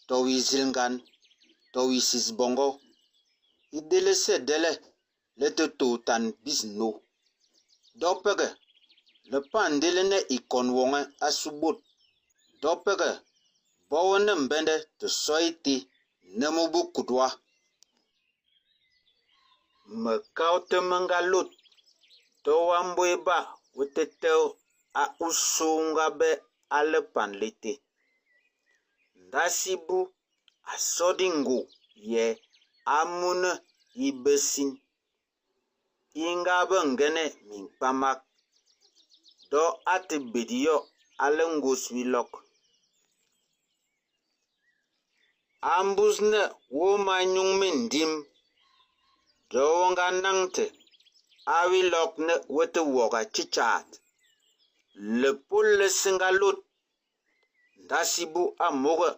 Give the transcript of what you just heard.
towi zilngan, towi sisbongo. Idele se dele le te toutan bisno. Dopege le pandele ne ikon wonge asubut. Dopege bawone mbende te soiti nemubu kudwa. Me kaute mengalut to wambweba weteteo a usunga be ale panlete. Ndasibu asodingo ye amune ibesin. Inga bengene minkpamak do ate bediyo ale ngoswilok. Ambusne wo manyung mindim do wonga nangte awi lok ne wete woga chichat. Le pole singalut ndasibu amoga